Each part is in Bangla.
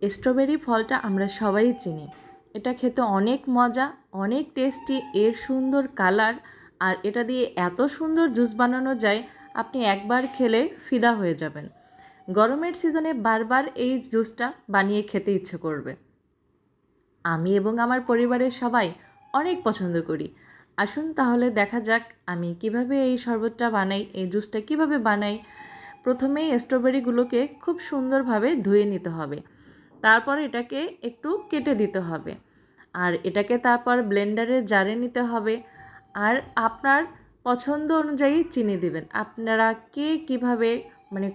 স্ট্রবেরি ফলটা আমরা সবাই চিনি। এটা খেতে অনেক মজা, অনেক টেস্টি, এর সুন্দর কালার, আর এটা দিয়ে এত সুন্দর জুস বানানো যায়, আপনি একবার খেলে ফিদা হয়ে যাবেন। গরমের সিজনে বারবার এই জুসটা বানিয়ে খেতে ইচ্ছে করবে। আমি এবং আমার পরিবারের সবাই অনেক পছন্দ করি। আসুন তাহলে দেখা যাক আমি কিভাবে এই শরবতটা বানাই, এই জুসটা কিভাবে বানাই। প্রথমেই স্ট্রবেরিগুলোকে খুব সুন্দরভাবে ধুয়ে নিতে হবে। তারপর এটাকে একটু কেটে দিতে হবে, আর এটাকে তারপর ব্লেন্ডারের জারে নিতে হবে। আর আপনার পছন্দ অনুযায়ী চিনি দিবেন। আপনারা কে কীভাবে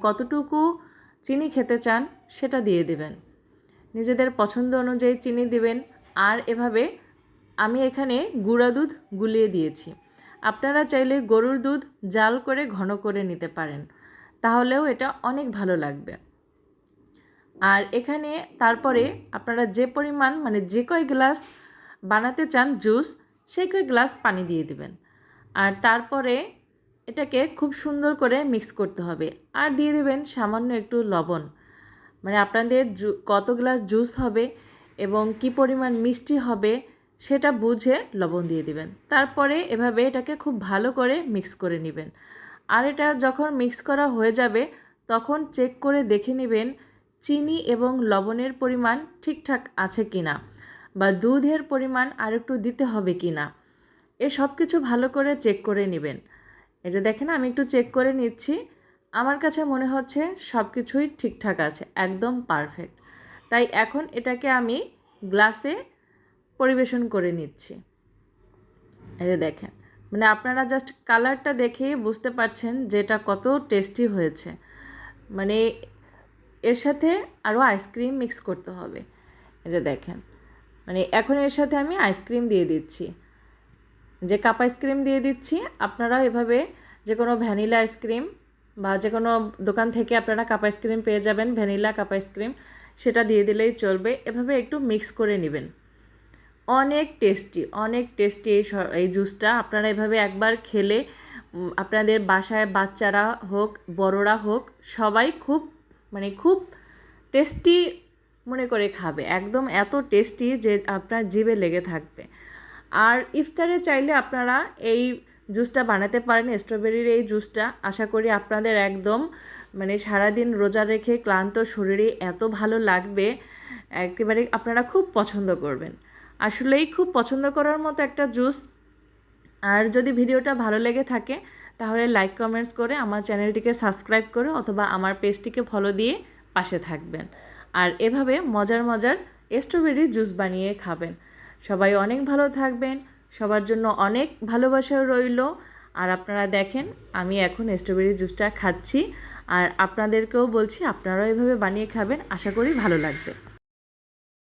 কতটুকু চিনি খেতে চান সেটা দিয়ে দেবেন, নিজেদের পছন্দ অনুযায়ী চিনি দিবেন। আর এভাবে আমি এখানে গুঁড়া দুধ গুলিয়ে দিয়েছি। আপনারা চাইলে গরুর দুধ জাল করে ঘন করে নিতে পারেন, তাহলেও এটা অনেক ভালো লাগবে। আর এখানে তারপরে আপনারা যে পরিমাণ যে কয় গ্লাস বানাতে চান জুস, সেই কয় গ্লাস পানি দিয়ে দিবেন। আর তারপরে এটাকে খুব সুন্দর করে মিক্স করতে হবে, আর দিয়ে দেবেন সামান্য একটু লবণ। আপনাদের কত গ্লাস জুস হবে এবং কি পরিমাণ মিষ্টি হবে সেটা বুঝে লবণ দিয়ে দিবেন। তারপরে এভাবে এটাকে খুব ভালো করে মিক্স করে নেবেন। আর এটা যখন মিক্স করা হয়ে যাবে তখন চেক করে দেখে নেবেন চিনি এবং লবণের পরিমাণ ঠিকঠাক আছে কি না, বা দুধের পরিমাণ আর একটু দিতে হবে কি না। এ সব কিছু ভালো করে চেক করে নেবেন। এই যে দেখেন, আমি একটু চেক করে নিচ্ছি। আমার কাছে মনে হচ্ছে সব কিছুই ঠিকঠাক আছে, একদম পারফেক্ট। তাই এখন এটাকে আমি গ্লাসে পরিবেশন করে নিচ্ছি। এই যে দেখেন, আপনারা জাস্ট কালারটা দেখেই বুঝতে পারছেন যে এটা কত টেস্টি হয়েছে। এর সাথে আরও আইসক্রিম মিক্স করতে হবে। এই যে দেখেন, এখন এর সাথে আমি আইসক্রিম দিয়ে দিচ্ছি, যে কাপ আইসক্রিম দিয়ে দিচ্ছি। আপনারা এভাবে যে কোনো ভ্যানিলা আইসক্রিম বা যে কোনো দোকান থেকে আপনারা কাপ আইসক্রিম পেয়ে যাবেন, ভ্যানিলা কাপ আইসক্রিম, সেটা দিয়ে দিলেই চলবে। এভাবে একটু মিক্স করে নেবেন। অনেক টেস্টি, অনেক টেস্টি এই জুসটা। আপনারা এভাবে একবার খেলে আপনাদের বাসায় বাচ্চারা হোক, বড়রা হোক, সবাই খুব খুব টেস্টি মনে করে খাবে। একদম এত টেস্টি যে আপনার জিভে লেগে থাকবে। আর ইফতারে চাইলে আপনারা এই জুসটা বানাতে পারেন, স্ট্রবেরির এই জুসটা। আশা করি আপনাদের একদম সারাদিন রোজা রেখে ক্লান্ত শরীরে এত ভালো লাগবে, একেবারে আপনারা খুব পছন্দ করবেন। আসলেই খুব পছন্দ করার মতো একটা জুস। আর যদি ভিডিওটা ভালো লেগে থাকে তাহলে লাইক কমেন্টস করে আমার চ্যানেলটিকে সাবস্ক্রাইব করে অথবা আমার পেজটিকে ফলো দিয়ে পাশে থাকবেন। আর এভাবে মজার মজার স্ট্রবেরি জুস বানিয়ে খাবেন। সবাই অনেক ভালো থাকবেন, সবার জন্য অনেক ভালোবাসা রইল। আর আপনারা দেখেন, আমি এখন স্ট্রবেরি জুসটা খাচ্ছি, আর আপনাদেরকেও বলছি আপনারাও এভাবে বানিয়ে খাবেন। আশা করি ভালো লাগবে।